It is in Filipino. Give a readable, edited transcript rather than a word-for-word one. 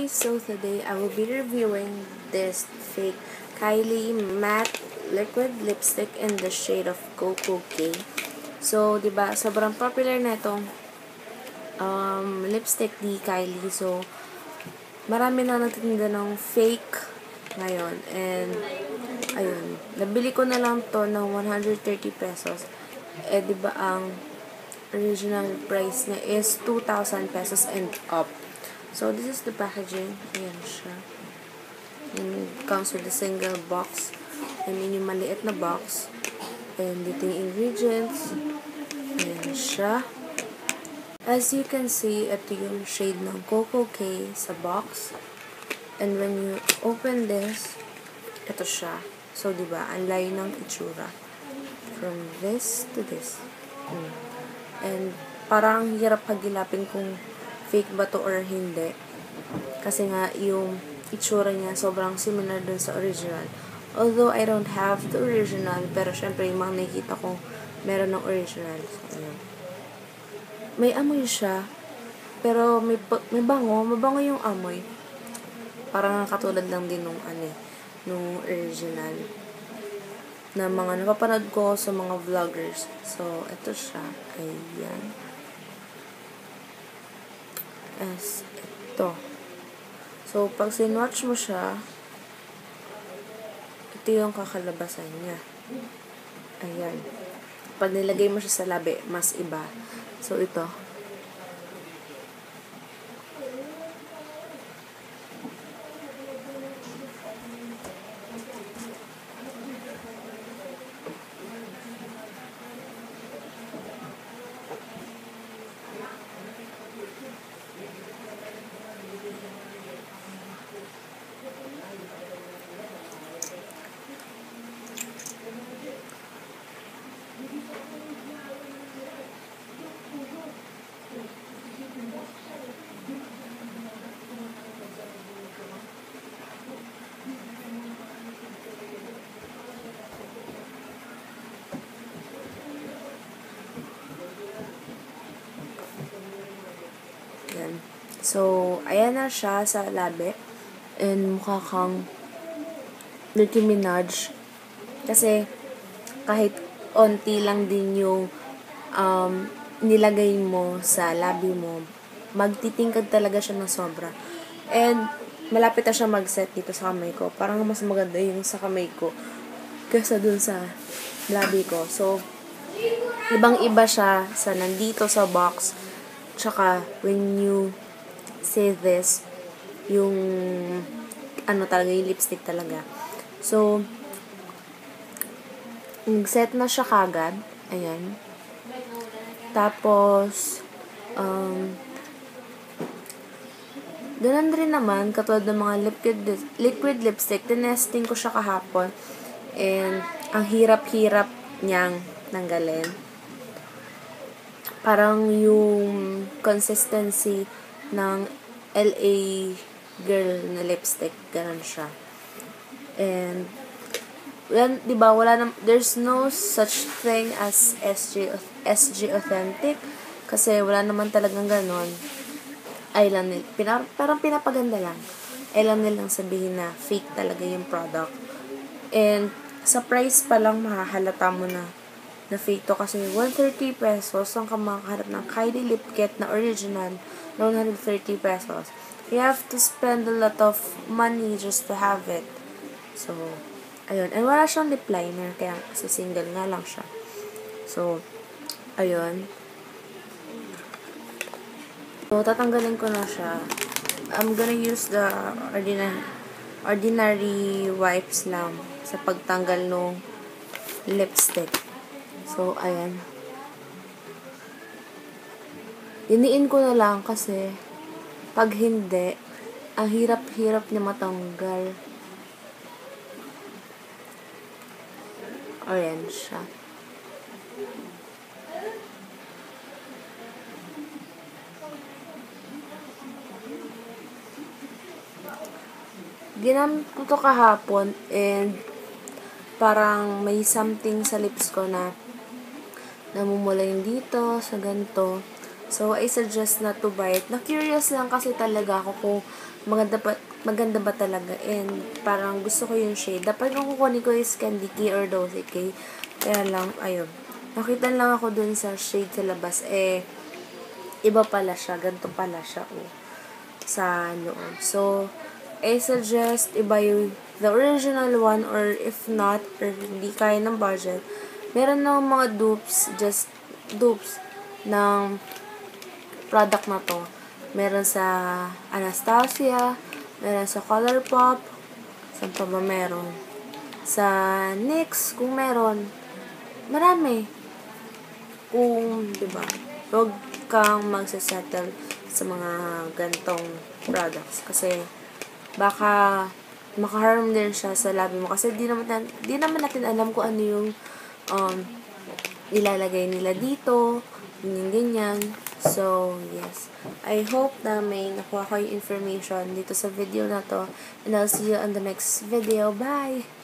guys, so today I will be reviewing this fake Kylie matte liquid lipstick in the shade of Coco K. So, diba, sobrang popular na itong lipstick ni Kylie. So, marami na nagtitinda ng fake ngayon. And, ayun, nabili ko na lang to ng 130 pesos. Eh, diba, ang original price niya is 2,000 pesos and up. So, this is the packaging. Ayan siya. And it comes with a single box. And yung maliit na box. And dito yung ingredients. Ayan siya. As you can see, ito yung shade ng Coco K sa box. And when you open this, ito siya. So, diba, ang layo ng itsura. From this to this. And parang hirap pagilapin kung fake ba to or hindi. Kasi nga, yung itsura niya sobrang similar dun sa original. Although, I don't have the original, pero syempre, yung mga nakikita ko, meron ng original. So, ayan. May amoy siya, pero may bango. Mabango yung amoy. Parang katulad lang din nung original. Na mga napapanood ko sa mga vloggers. So, ito siya. Ayan. As ito. So, pag sinwatch mo siya, ito yung kakalabasan niya. Ayan. Pag nilagay mo siya sa labi, mas iba. So, ito. Yan. So, ayan na siya sa labi. And mukha kang Nicki Minaj. Kasi, kahit onti lang din yung nilagay mo sa labi mo, magtitingkad talaga siya ng sobra. And, malapit na siya mag-set dito sa kamay ko. Parang mas maganda yung sa kamay ko kaysa dun sa labi ko. So, ibang-iba siya sa nandito sa box. Tsaka, when you say this, yung talaga, yung lipstick talaga. So, set na siya kagad. Ayan. Tapos, ganun rin naman, katulad ng mga liquid lipstick, tinesting ko siya kahapon. And, ang hirap-hirap niyang tanggalin. Parang yung consistency ng LA girl na lipstick, ganun siya. And, diba, there's no such thing as SG authentic, kasi wala naman talagang ganun. Parang pinapaganda lang. Ay lang nilang sabihin na fake talaga yung product. And, sa price pa lang mahahalata mo na fake to, kasi 130 pesos ang ka makakahanap ng Kylie Lip Kit na original na 130 pesos. You have to spend a lot of money just to have it. So, ayun. And wala siyang lip liner, kaya kasi single nga lang siya. So, ayun. So, tatanggalin ko na siya. I'm gonna use the ordinary wipes lang sa pagtanggal ng lipstick. So, ayan. Diniin ko na lang kasi pag hindi, ang hirap-hirap niya matanggal. Ayan siya. Ginamit ko to kahapon and parang may something sa lips ko na namumula yung dito, sa ganito. So, I suggest not to buy it. Na-curious lang kasi talaga ako kung maganda ba talaga. And parang gusto ko yung shade. Dapat kung kukunin ko is Candy K or Dolce K. Kaya lang, ayun. Nakita lang ako dun sa shade sa labas. Iba pala siya. Ganito pala siya. Sa loob. So, I suggest i-buy the original one, or if not, or hindi kaya ng budget, meron ng mga dupes ng product na to. Meron sa Anastasia, meron sa Colourpop, saan pa ba meron? Sa NYX, kung meron. Marami. Kung, diba, huwag kang magsasettle sa mga gantong products. Kasi, baka makaharm din siya sa labi mo. Kasi di naman natin alam kung ano yung ilalagay nila dito, ganyan. So, yes. I hope na may nakuha ko yung information dito sa video na to. And I'll see you on the next video. Bye!